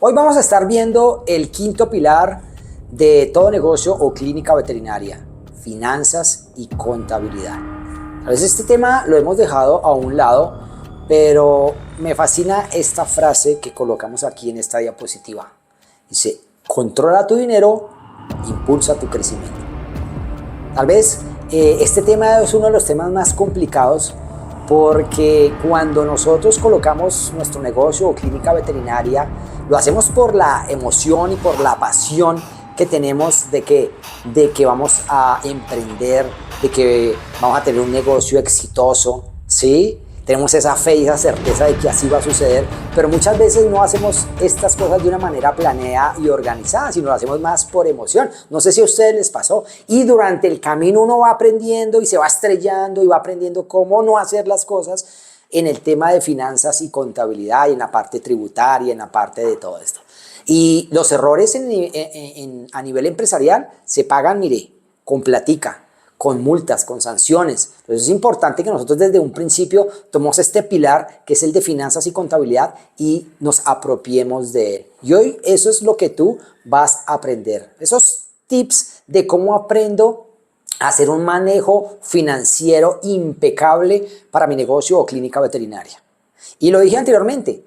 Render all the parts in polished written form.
Hoy vamos a estar viendo el quinto pilar de todo negocio o clínica veterinaria: finanzas y contabilidad. A veces este tema lo hemos dejado a un lado, pero me fascina esta frase que colocamos aquí en esta diapositiva. Dice: controla tu dinero, impulsa tu crecimiento. Tal vez este tema es uno de los temas más complicados, porque cuando nosotros colocamos nuestro negocio o clínica veterinaria, lo hacemos por la emoción y por la pasión que tenemos de que vamos a emprender, de que vamos a tener un negocio exitoso, ¿sí? Tenemos esa fe y esa certeza de que así va a suceder, pero muchas veces no hacemos estas cosas de una manera planeada y organizada, sino lo hacemos más por emoción. No sé si a ustedes les pasó. Y durante el camino uno va aprendiendo y se va estrellando y va aprendiendo cómo no hacer las cosas en el tema de finanzas y contabilidad y en la parte tributaria, en la parte de todo esto. Y los errores a nivel empresarial se pagan, mire, con platica, con multas, con sanciones. Entonces es importante que nosotros desde un principio tomemos este pilar que es el de finanzas y contabilidad y nos apropiemos de él. Y hoy eso es lo que tú vas a aprender. Esos tips de cómo aprendo a hacer un manejo financiero impecable para mi negocio o clínica veterinaria. Y lo dije anteriormente.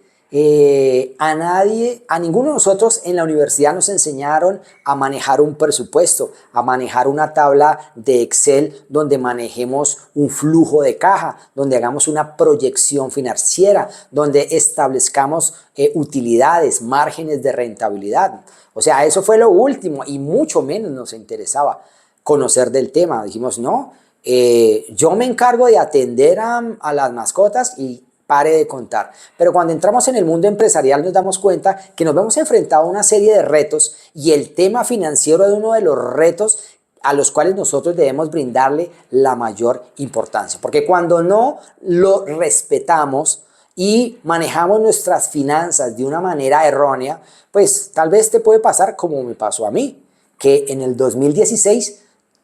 A ninguno de nosotros en la universidad nos enseñaron a manejar un presupuesto, a manejar una tabla de Excel donde manejemos un flujo de caja, donde hagamos una proyección financiera, donde establezcamos utilidades, márgenes de rentabilidad. O sea, eso fue lo último y mucho menos nos interesaba conocer del tema. Dijimos, no, yo me encargo de atender a las mascotas y pare de contar. Pero cuando entramos en el mundo empresarial nos damos cuenta que nos vemos enfrentados a una serie de retos y el tema financiero es uno de los retos a los cuales nosotros debemos brindarle la mayor importancia. Porque cuando no lo respetamos y manejamos nuestras finanzas de una manera errónea, pues tal vez te puede pasar como me pasó a mí, que en el 2016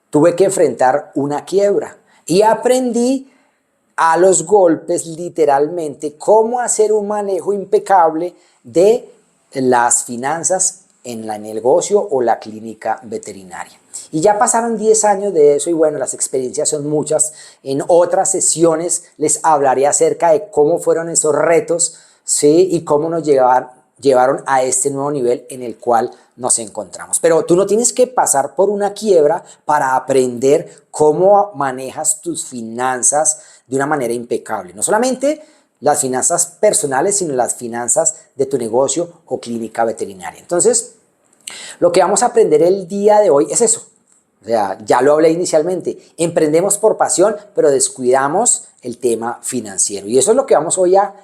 tuve que enfrentar una quiebra y aprendí a los golpes, literalmente, cómo hacer un manejo impecable de las finanzas en el negocio o la clínica veterinaria. Y ya pasaron 10 años de eso y bueno, las experiencias son muchas. En otras sesiones les hablaré acerca de cómo fueron esos retos, ¿sí? Y cómo nos llevaron a este nuevo nivel en el cual nos encontramos. Pero tú no tienes que pasar por una quiebra para aprender cómo manejas tus finanzas de una manera impecable. No solamente las finanzas personales, sino las finanzas de tu negocio o clínica veterinaria. Entonces, lo que vamos a aprender el día de hoy es eso. O sea, ya lo hablé inicialmente. Emprendemos por pasión, pero descuidamos el tema financiero. Y eso es lo que vamos hoy a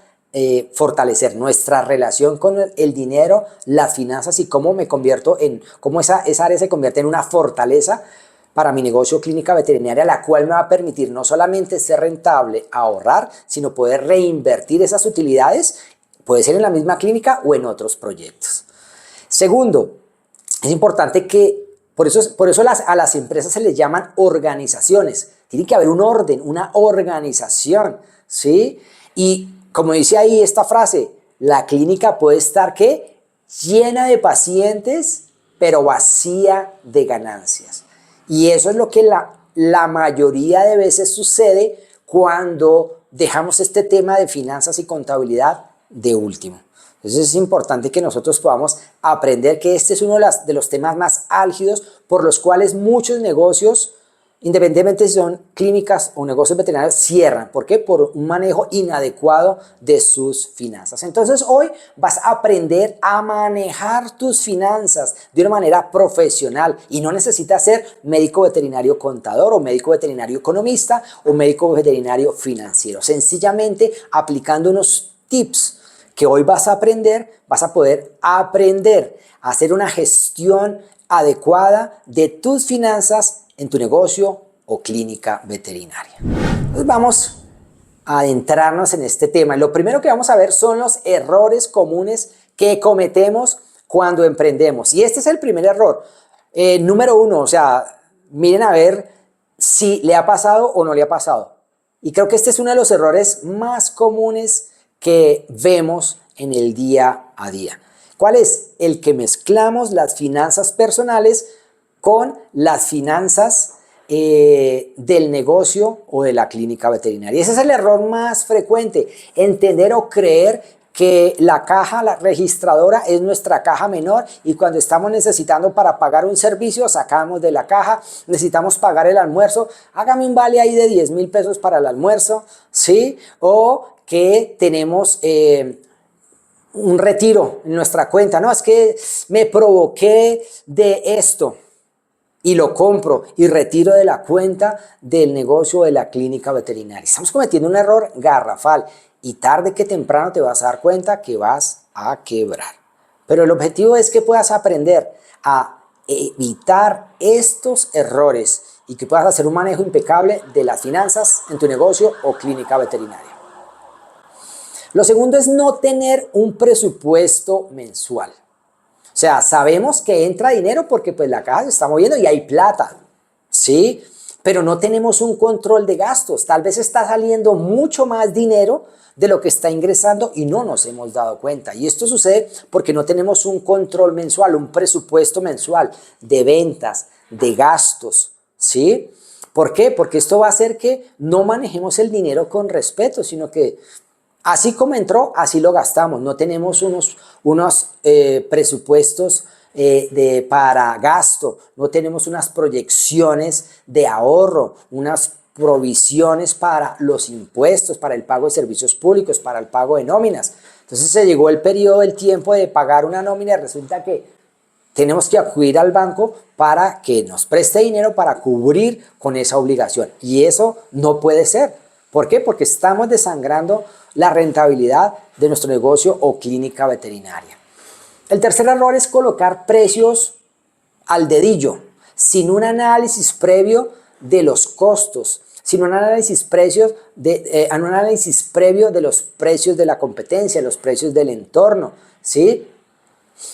fortalecer, nuestra relación con el dinero, las finanzas y cómo cómo esa área se convierte en una fortaleza para mi negocio clínica veterinaria, la cual me va a permitir no solamente ser rentable, ahorrar, sino poder reinvertir esas utilidades, puede ser en la misma clínica o en otros proyectos. Segundo, es importante que, por eso a las empresas se les llaman organizaciones. Tiene que haber un orden, una organización, ¿sí? Y como dice ahí esta frase, la clínica puede estar, ¿qué? Llena de pacientes, pero vacía de ganancias. Y eso es lo que la mayoría de veces sucede cuando dejamos este tema de finanzas y contabilidad de último. Entonces es importante que nosotros podamos aprender que este es uno de los temas más álgidos por los cuales muchos negocios, independientemente si son clínicas o negocios veterinarios, cierran. ¿Por qué? Por un manejo inadecuado de sus finanzas. Entonces hoy vas a aprender a manejar tus finanzas de una manera profesional y no necesitas ser médico veterinario contador o médico veterinario economista o médico veterinario financiero. Sencillamente aplicando unos tips que hoy vas a aprender, vas a poder aprender a hacer una gestión adecuada de tus finanzas en tu negocio o clínica veterinaria. Entonces vamos a adentrarnos en este tema. Y lo primero que vamos a ver son los errores comunes que cometemos cuando emprendemos. Y este es el primer error. Número uno, o sea, miren a ver si le ha pasado o no le ha pasado. Y creo que este es uno de los errores más comunes que vemos en el día a día. ¿Cuál es? El que mezclamos las finanzas personales con las finanzas del negocio o de la clínica veterinaria. Ese es el error más frecuente, entender o creer que la caja la registradora es nuestra caja menor y cuando estamos necesitando para pagar un servicio sacamos de la caja, necesitamos pagar el almuerzo, hágame un vale ahí de 10,000 pesos para el almuerzo, ¿sí? O que tenemos un retiro en nuestra cuenta, no, es que me provoqué de esto y lo compro y retiro de la cuenta del negocio de la clínica veterinaria. Estamos cometiendo un error garrafal y tarde que temprano te vas a dar cuenta que vas a quebrar. Pero el objetivo es que puedas aprender a evitar estos errores y que puedas hacer un manejo impecable de las finanzas en tu negocio o clínica veterinaria. Lo segundo es no tener un presupuesto mensual. O sea, sabemos que entra dinero porque pues la caja se está moviendo y hay plata, ¿sí? Pero no tenemos un control de gastos. Tal vez está saliendo mucho más dinero de lo que está ingresando y no nos hemos dado cuenta. Y esto sucede porque no tenemos un control mensual, un presupuesto mensual de ventas, de gastos, ¿sí? ¿Por qué? Porque esto va a hacer que no manejemos el dinero con respeto, sino que así como entró, así lo gastamos. No tenemos unos presupuestos para gasto, no tenemos unas proyecciones de ahorro, unas provisiones para los impuestos, para el pago de servicios públicos, para el pago de nóminas. Entonces se llegó el periodo, el tiempo de pagar una nómina y resulta que tenemos que acudir al banco para que nos preste dinero para cubrir con esa obligación. Y eso no puede ser. ¿Por qué? Porque estamos desangrando la rentabilidad de nuestro negocio o clínica veterinaria. El tercer error es colocar precios al dedillo, sin un análisis previo de los costos, sin un análisis previo de los precios de la competencia, los precios del entorno, ¿sí?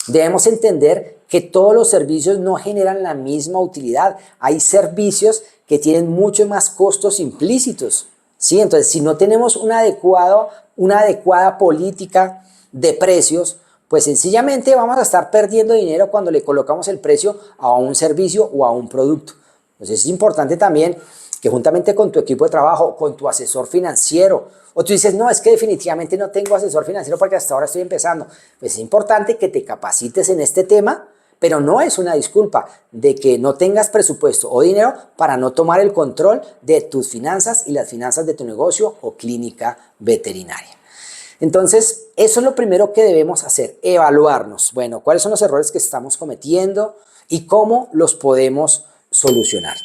Debemos entender que todos los servicios no generan la misma utilidad. Hay servicios que tienen muchos más costos implícitos, ¿sí? Entonces, si no tenemos una adecuada política de precios, pues sencillamente vamos a estar perdiendo dinero cuando le colocamos el precio a un servicio o a un producto. Entonces es importante también que juntamente con tu equipo de trabajo, con tu asesor financiero, o tú dices, no, es que definitivamente no tengo asesor financiero porque hasta ahora estoy empezando. Pues es importante que te capacites en este tema, pero no es una disculpa de que no tengas presupuesto o dinero para no tomar el control de tus finanzas y las finanzas de tu negocio o clínica veterinaria. Entonces, eso es lo primero que debemos hacer, evaluarnos. Bueno, ¿cuáles son los errores que estamos cometiendo y cómo los podemos solucionar?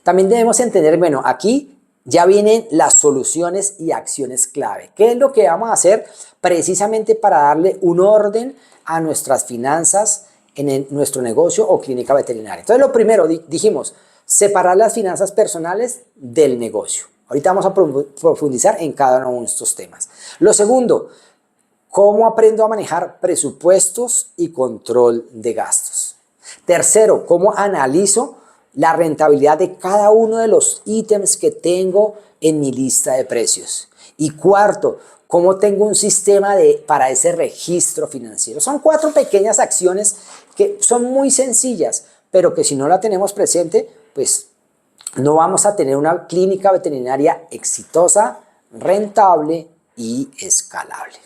También debemos entender, bueno, aquí ya vienen las soluciones y acciones clave. ¿Qué es lo que vamos a hacer precisamente para darle un orden a nuestras finanzas en nuestro negocio o clínica veterinaria? Entonces, lo primero, dijimos, separar las finanzas personales del negocio. Ahorita vamos a profundizar en cada uno de estos temas. Lo segundo, ¿cómo aprendo a manejar presupuestos y control de gastos? Tercero, ¿cómo analizo la rentabilidad de cada uno de los ítems que tengo en mi lista de precios? Y cuarto, ¿cómo tengo un sistema para ese registro financiero? Son 4 pequeñas acciones que son muy sencillas, pero que si no la tenemos presente, pues no vamos a tener una clínica veterinaria exitosa, rentable y escalable.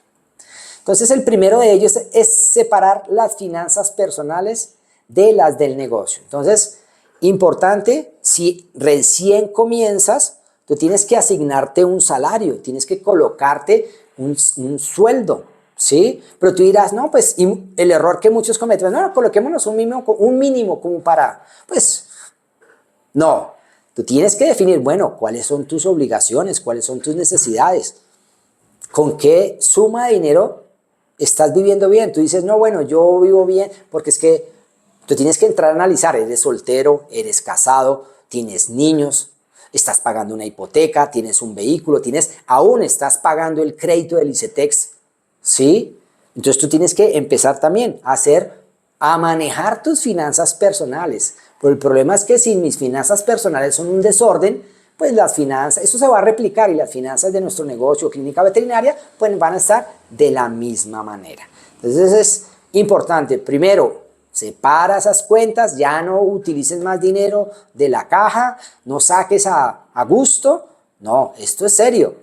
Entonces, el primero de ellos es separar las finanzas personales de las del negocio. Entonces, importante, si recién comienzas, tú tienes que asignarte un salario, tienes que colocarte un sueldo, ¿sí? Pero tú dirás, no, pues el error que muchos cometen, no, coloquémonos un mínimo como para, pues, no. Tú tienes que definir, bueno, cuáles son tus obligaciones, cuáles son tus necesidades, con qué suma de dinero estás viviendo bien. Tú dices, no, bueno, yo vivo bien porque es que tú tienes que entrar a analizar, eres soltero, eres casado, tienes niños, estás pagando una hipoteca, tienes un vehículo, aún estás pagando el crédito del ICETEX, ¿sí? Entonces tú tienes que empezar también a manejar tus finanzas personales. Pero el problema es que si mis finanzas personales son un desorden, pues las finanzas, eso se va a replicar y las finanzas de nuestro negocio o clínica veterinaria pues van a estar de la misma manera. Entonces Entonces es importante, primero, separa esas cuentas, ya no utilices más dinero de la caja, no saques a gusto. No, esto es serio.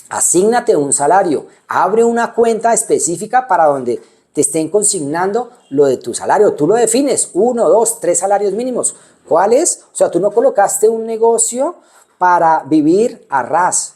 Asígnate un salario, abre una cuenta específica para donde te estén consignando lo de tu salario. Tú lo defines, 1, 2, 3 salarios mínimos. ¿Cuál es? O sea, tú no colocaste un negocio para vivir a ras.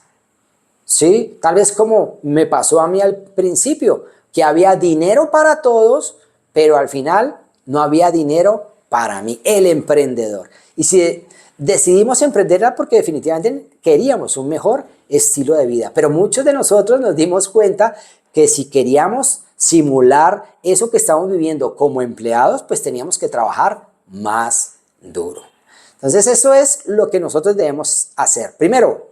¿Sí? Tal vez como me pasó a mí al principio, que había dinero para todos, pero al final no había dinero para mí, el emprendedor. Y si decidimos emprender era porque definitivamente queríamos un mejor estilo de vida. Pero muchos de nosotros nos dimos cuenta que si queríamos simular eso que estamos viviendo como empleados, pues teníamos que trabajar más duro. Entonces eso es lo que nosotros debemos hacer. Primero,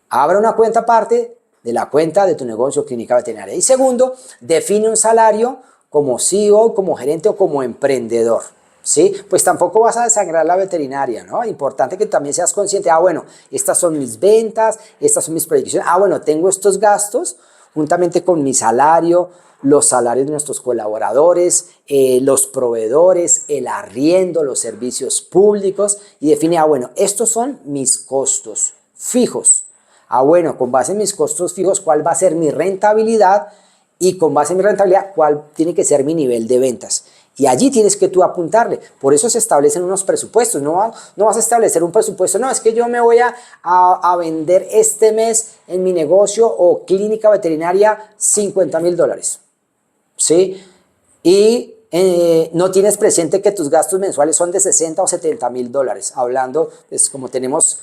abre una cuenta aparte de la cuenta de tu negocio clínica veterinaria. Y segundo, define un salario como CEO, como gerente o como emprendedor. ¿Sí? Pues tampoco vas a desangrar la veterinaria, ¿no? Importante que también seas consciente, bueno, estas son mis ventas, estas son mis proyecciones, bueno, tengo estos gastos juntamente con mi salario, los salarios de nuestros colaboradores, los proveedores, el arriendo, los servicios públicos y define, bueno, estos son mis costos fijos. Bueno, con base en mis costos fijos, ¿cuál va a ser mi rentabilidad? Y con base en mi rentabilidad, ¿cuál tiene que ser mi nivel de ventas? Y allí tienes que tú apuntarle. Por eso se establecen unos presupuestos. No vas a establecer un presupuesto. No, es que yo me voy a vender este mes en mi negocio o clínica veterinaria $50,000. ¿Sí? Y no tienes presente que tus gastos mensuales son de $60,000 o $70,000. Hablando, pues como tenemos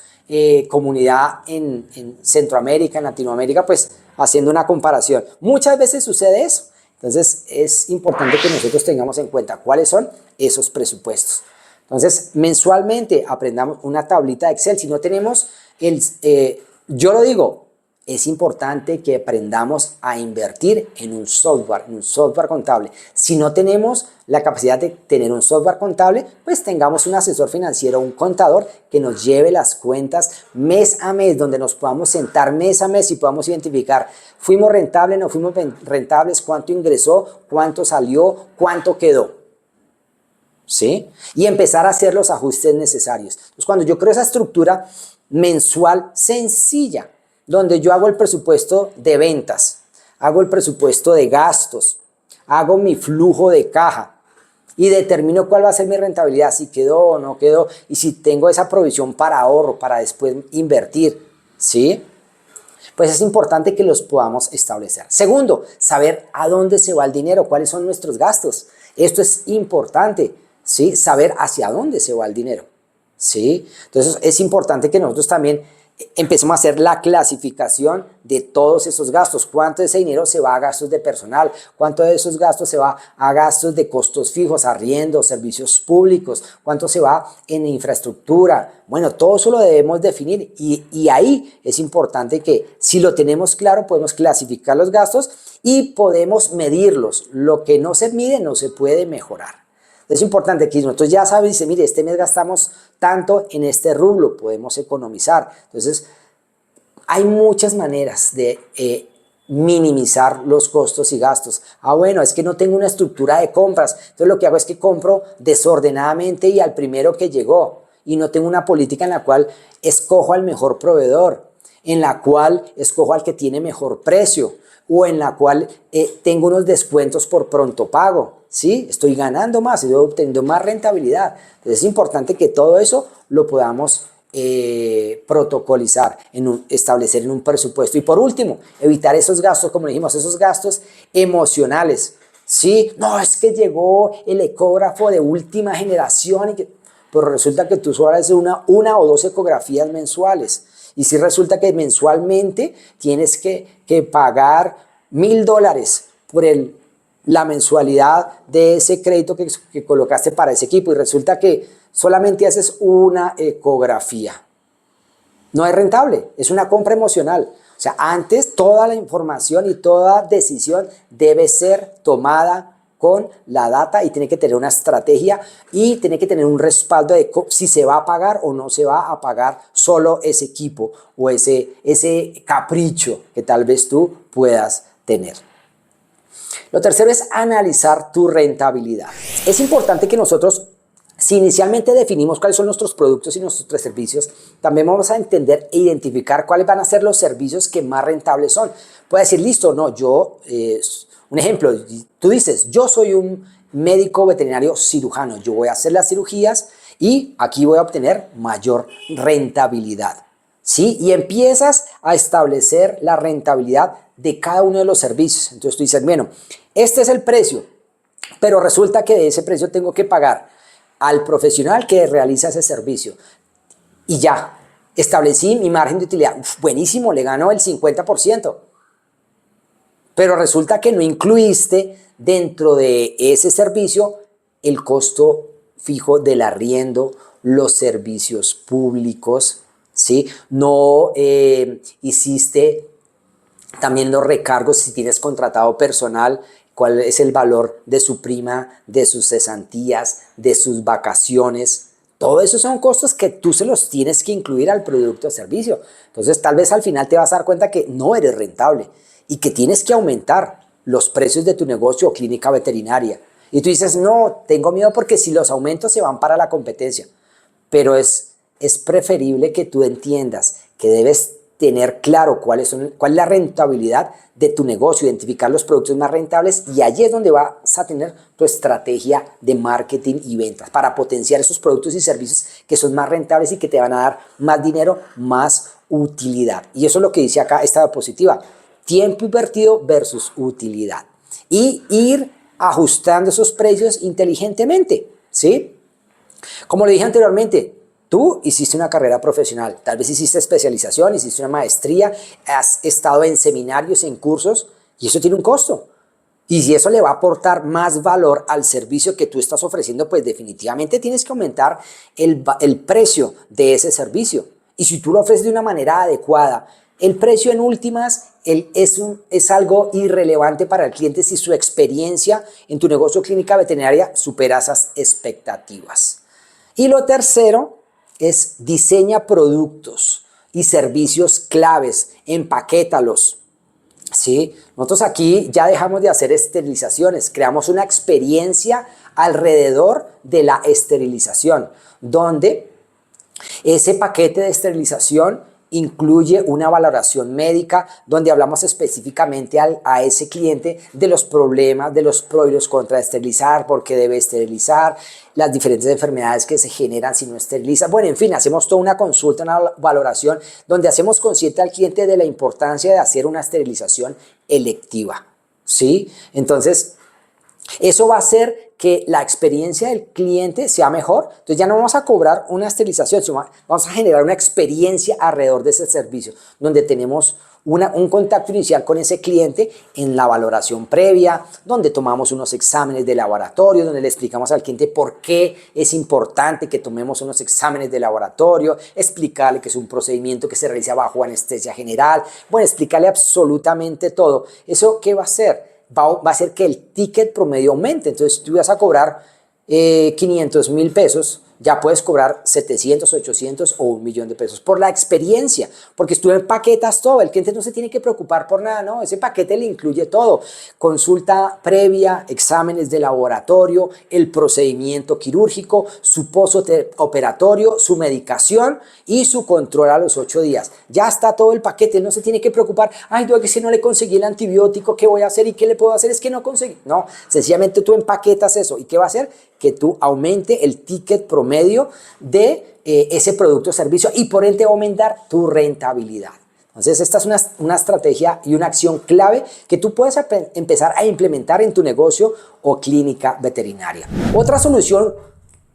comunidad en Centroamérica, en Latinoamérica, pues haciendo una comparación. Muchas veces sucede eso. Entonces es importante que nosotros tengamos en cuenta cuáles son esos presupuestos. Entonces mensualmente aprendamos una tablita de Excel. Si no tenemos yo lo digo, es importante que aprendamos a invertir en un software contable. Si no tenemos la capacidad de tener un software contable, pues tengamos un asesor financiero, un contador que nos lleve las cuentas mes a mes, donde nos podamos sentar mes a mes y podamos identificar, fuimos rentables, no fuimos rentables, cuánto ingresó, cuánto salió, cuánto quedó. ¿Sí? Y empezar a hacer los ajustes necesarios. Entonces, cuando yo creo esa estructura mensual sencilla, donde yo hago el presupuesto de ventas, hago el presupuesto de gastos, hago mi flujo de caja y determino cuál va a ser mi rentabilidad, si quedó o no quedó, y si tengo esa provisión para ahorro, para después invertir, ¿sí? Pues es importante que los podamos establecer. Segundo, saber a dónde se va el dinero, cuáles son nuestros gastos. Esto es importante, ¿sí? Saber hacia dónde se va el dinero, ¿sí? Entonces es importante que nosotros también empecemos a hacer la clasificación de todos esos gastos. ¿Cuánto de ese dinero se va a gastos de personal? ¿Cuánto de esos gastos se va a gastos de costos fijos, arriendo, servicios públicos? ¿Cuánto se va en infraestructura? Bueno, todo eso lo debemos definir y ahí es importante que si lo tenemos claro podemos clasificar los gastos y podemos medirlos. Lo que no se mide no se puede mejorar. Es importante que nosotros ya sabemos, dice, mire, este mes gastamos tanto en este rublo, podemos economizar. Entonces, hay muchas maneras de minimizar los costos y gastos. Bueno, es que no tengo una estructura de compras, entonces lo que hago es que compro desordenadamente y al primero que llegó. Y no tengo una política en la cual escojo al mejor proveedor, en la cual escojo al que tiene mejor precio o en la cual tengo unos descuentos por pronto pago. ¿Sí? Estoy ganando más, estoy obteniendo más rentabilidad. Entonces es importante que todo eso lo podamos protocolizar, establecer en un presupuesto. Y por último, evitar esos gastos, como dijimos, esos gastos emocionales. ¿Sí? No, es que llegó el ecógrafo de última generación, pero resulta que tú solo haces una o dos ecografías mensuales. Y si resulta que mensualmente tienes que pagar $1,000 por la mensualidad de ese crédito que colocaste para ese equipo y resulta que solamente haces una ecografía. No es rentable, es una compra emocional. O sea, antes toda la información y toda decisión debe ser tomada con la data y tiene que tener una estrategia y tiene que tener un respaldo de si se va a pagar o no se va a pagar solo ese equipo o ese capricho que tal vez tú puedas tener. Lo tercero es analizar tu rentabilidad. Es importante que nosotros, si inicialmente definimos cuáles son nuestros productos y nuestros servicios, también vamos a entender e identificar cuáles van a ser los servicios que más rentables son. Puedes decir, listo, no, un ejemplo, tú dices, yo soy un médico veterinario cirujano, yo voy a hacer las cirugías y aquí voy a obtener mayor rentabilidad, ¿sí? Y empiezas a establecer la rentabilidad de cada uno de los servicios. Entonces tú dices, bueno, este es el precio, pero resulta que de ese precio tengo que pagar al profesional que realiza ese servicio. Y ya, establecí mi margen de utilidad. Uf, buenísimo, le gano el 50%. Pero resulta que no incluiste dentro de ese servicio el costo fijo del arriendo, los servicios públicos, ¿sí? No hiciste también los recargos si tienes contratado personal, cuál es el valor de su prima, de sus cesantías, de sus vacaciones. Todo eso son costos que tú se los tienes que incluir al producto o servicio. Entonces, tal vez al final te vas a dar cuenta que no eres rentable y que tienes que aumentar los precios de tu negocio o clínica veterinaria. Y tú dices, no, tengo miedo porque si los aumento se van para la competencia. Pero es preferible que tú entiendas que debes tener claro cuál es la rentabilidad de tu negocio, identificar los productos más rentables, y allí es donde vas a tener tu estrategia de marketing y ventas para potenciar esos productos y servicios que son más rentables y que te van a dar más dinero, más utilidad. Y eso es lo que dice acá esta diapositiva: tiempo invertido versus utilidad, y ir ajustando esos precios inteligentemente, ¿sí? Como le dije anteriormente, tú hiciste una carrera profesional, tal vez hiciste especialización, hiciste una maestría, has estado en seminarios, en cursos, y eso tiene un costo. Y si eso le va a aportar más valor al servicio que tú estás ofreciendo, pues definitivamente tienes que aumentar el precio de ese servicio. Y si tú lo ofreces de una manera adecuada, el precio en últimas es algo irrelevante para el cliente si su experiencia en tu negocio clínica veterinaria supera esas expectativas. Y lo tercero es diseña productos y servicios claves, empaquétalos, ¿sí? Nosotros aquí ya dejamos de hacer esterilizaciones, creamos una experiencia alrededor de la esterilización, donde ese paquete de esterilización incluye una valoración médica donde hablamos específicamente a ese cliente de los problemas, de los pros y los contras de esterilizar, por qué debe esterilizar, las diferentes enfermedades que se generan si no esteriliza. Bueno, en fin, hacemos toda una consulta, una valoración donde hacemos consciente al cliente de la importancia de hacer una esterilización electiva, ¿sí? Entonces, eso va a hacer que la experiencia del cliente sea mejor. Entonces ya no vamos a cobrar una esterilización, sino vamos a generar una experiencia alrededor de ese servicio, donde tenemos un contacto inicial con ese cliente en la valoración previa, donde tomamos unos exámenes de laboratorio, donde le explicamos al cliente por qué es importante que tomemos unos exámenes de laboratorio, explicarle que es un procedimiento que se realiza bajo anestesia general, bueno, explicarle absolutamente todo. ¿Eso qué va a hacer? Va a hacer que el ticket promedio aumente. Entonces, si tú vas a cobrar 500,000 pesos, ya puedes cobrar 700, 800 o 1,000,000 de pesos por la experiencia, porque tú empaquetas todo, el cliente no se tiene que preocupar por nada, no, ese paquete le incluye todo: consulta previa, exámenes de laboratorio, el procedimiento quirúrgico, su postoperatorio, su medicación y su control a los 8 días. Ya está todo el paquete, él no se tiene que preocupar, ay, no, que si no le conseguí el antibiótico, ¿qué voy a hacer y qué le puedo hacer? Es que no conseguí. No, sencillamente tú empaquetas eso. ¿Y qué va a hacer? Que tú aumente el ticket promedio de ese producto o servicio, y por ende va a aumentar tu rentabilidad. Entonces, esta es una estrategia y una acción clave que tú puedes empezar a implementar en tu negocio o clínica veterinaria. Otra solución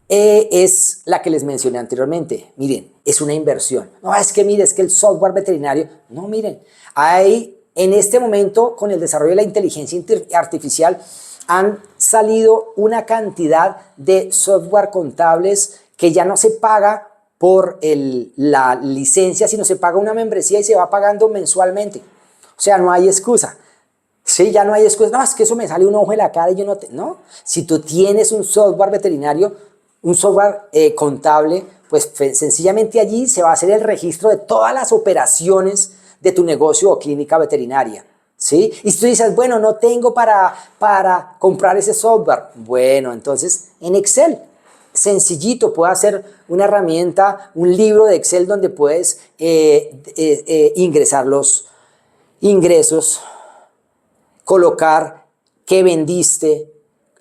es la que les mencioné anteriormente. Miren, es una inversión. No, es que mire, es que el software veterinario. No, miren, hay en este momento, con el desarrollo de la inteligencia artificial, han salido una cantidad de software contables que ya no se paga por la licencia, sino se paga una membresía y se va pagando mensualmente. O sea, no hay excusa. Sí, ya no hay excusa. No, es que eso me sale un ojo en la cara y yo no... No, si tú tienes un software veterinario, un software contable, pues sencillamente allí se va a hacer el registro de todas las operaciones de tu negocio o clínica veterinaria, ¿sí? Y si tú dices, bueno, no tengo para comprar ese software. Bueno, entonces en Excel, sencillito, puedo hacer una herramienta, un libro de Excel donde puedes ingresar los ingresos, colocar qué vendiste,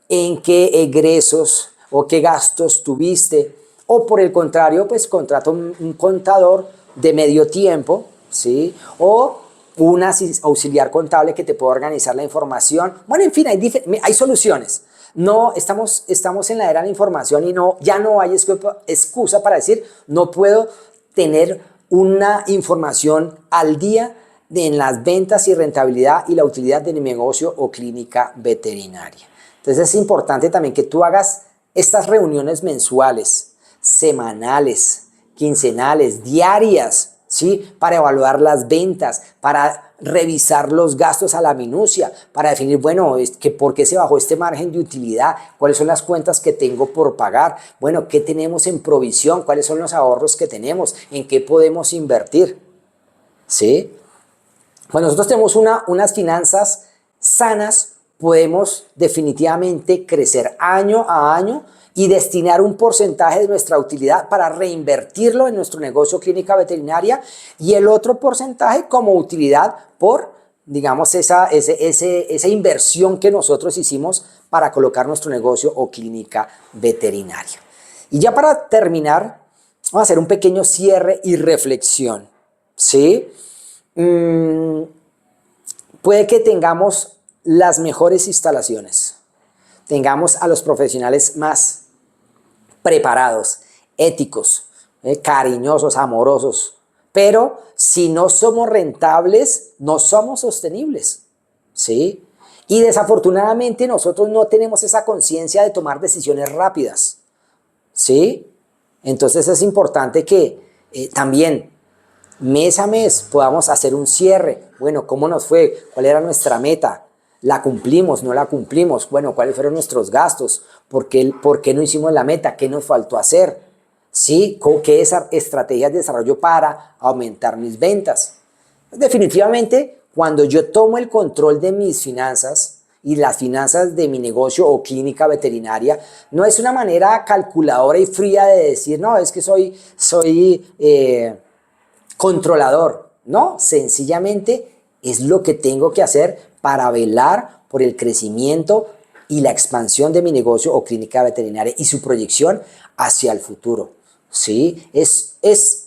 en qué egresos o qué gastos tuviste, o por el contrario, pues contrata un contador de medio tiempo, ¿sí? O un auxiliar contable que te pueda organizar la información. Bueno, en fin, hay soluciones. No, estamos en la era de la información y ya no hay excusa para decir no puedo tener una información al día en las ventas y rentabilidad y la utilidad de mi negocio o clínica veterinaria. Entonces es importante también que tú hagas estas reuniones mensuales, semanales, quincenales, diarias, ¿sí? Para evaluar las ventas, para revisar los gastos a la minucia, para definir, bueno, ¿por qué se bajó este margen de utilidad? ¿Cuáles son las cuentas que tengo por pagar? Bueno, ¿qué tenemos en provisión? ¿Cuáles son los ahorros que tenemos? ¿En qué podemos invertir? ¿Sí? Cuando nosotros tenemos unas finanzas sanas, podemos definitivamente crecer año a año y destinar un porcentaje de nuestra utilidad para reinvertirlo en nuestro negocio clínica veterinaria y el otro porcentaje como utilidad por, digamos, esa inversión que nosotros hicimos para colocar nuestro negocio o clínica veterinaria. Y ya para terminar, vamos a hacer un pequeño cierre y reflexión, ¿sí? Puede que tengamos las mejores instalaciones, tengamos a los profesionales más preparados, éticos, cariñosos, amorosos, pero si no somos rentables, no somos sostenibles, ¿sí? Y desafortunadamente nosotros no tenemos esa conciencia de tomar decisiones rápidas, ¿sí? Entonces es importante que también mes a mes podamos hacer un cierre. Bueno, ¿cómo nos fue? ¿Cuál era nuestra meta? ¿La cumplimos? ¿No la cumplimos? Bueno, ¿cuáles fueron nuestros gastos? ¿Por qué no hicimos la meta? ¿Qué nos faltó hacer? ¿Sí? ¿Qué estrategias desarrollo para aumentar mis ventas? Definitivamente, cuando yo tomo el control de mis finanzas y las finanzas de mi negocio o clínica veterinaria, no es una manera calculadora y fría de decir, no, es que soy controlador. No, sencillamente es lo que tengo que hacer para velar por el crecimiento y la expansión de mi negocio o clínica veterinaria y su proyección hacia el futuro, ¿sí? Es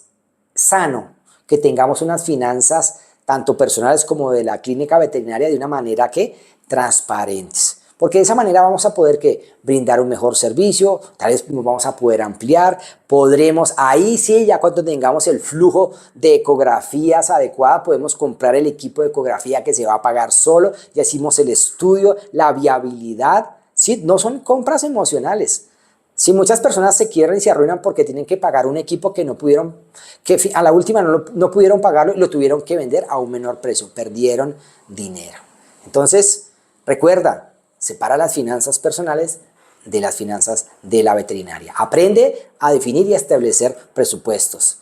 sano que tengamos unas finanzas tanto personales como de la clínica veterinaria de una manera que transparentes. Porque de esa manera vamos a poder brindar un mejor servicio, tal vez nos vamos a poder ampliar, podremos, ahí sí, ya cuando tengamos el flujo de ecografías adecuada, podemos comprar el equipo de ecografía que se va a pagar solo, ya hicimos el estudio, la viabilidad, ¿sí? No son compras emocionales. Si muchas personas se quiebran y se arruinan porque tienen que pagar un equipo que no pudieron, que a la última no pudieron pagarlo y lo tuvieron que vender a un menor precio, perdieron dinero. Entonces, recuerda, separa las finanzas personales de las finanzas de la veterinaria. Aprende a definir y a establecer presupuestos.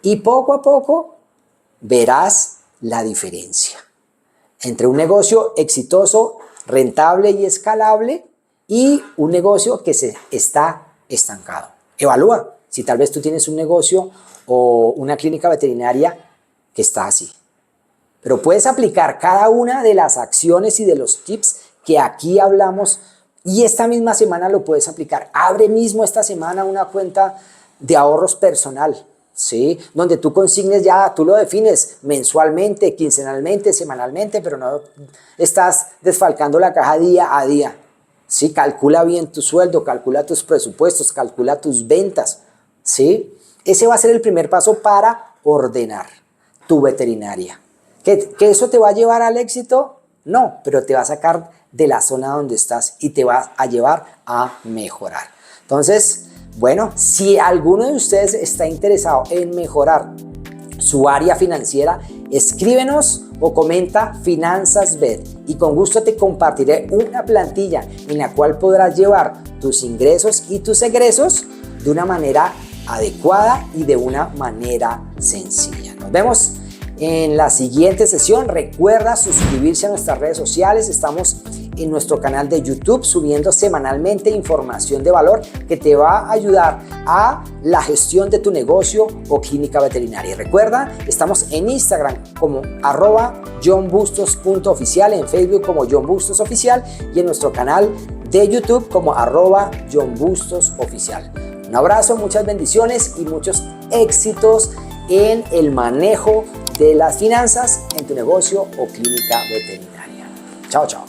Y poco a poco verás la diferencia entre un negocio exitoso, rentable y escalable y un negocio que se está estancado. Evalúa si tal vez tú tienes un negocio o una clínica veterinaria que está así. Pero puedes aplicar cada una de las acciones y de los tips que aquí hablamos y esta misma semana lo puedes aplicar. Abre mismo esta semana una cuenta de ahorros personal, ¿sí? Donde tú consignes ya, tú lo defines mensualmente, quincenalmente, semanalmente, pero no estás desfalcando la caja día a día, ¿sí? Calcula bien tu sueldo, calcula tus presupuestos, calcula tus ventas, ¿sí? Ese va a ser el primer paso para ordenar tu veterinaria. ¿Que eso te va a llevar al éxito? No, pero te va a sacar de la zona donde estás y te va a llevar a mejorar. Entonces, bueno, si alguno de ustedes está interesado en mejorar su área financiera, escríbenos o comenta FinanzasVet y con gusto te compartiré una plantilla en la cual podrás llevar tus ingresos y tus egresos de una manera adecuada y de una manera sencilla. Nos vemos en la siguiente sesión. Recuerda suscribirse a nuestras redes sociales. Estamos en nuestro canal de YouTube subiendo semanalmente información de valor que te va a ayudar a la gestión de tu negocio o clínica veterinaria. Recuerda, estamos en Instagram como @johnbustos.oficial, en Facebook como John Bustos Oficial y en nuestro canal de YouTube como @JohnBustosOficial. Un abrazo, muchas bendiciones y muchos éxitos en el manejo de las finanzas en tu negocio o clínica veterinaria. Chao, chao.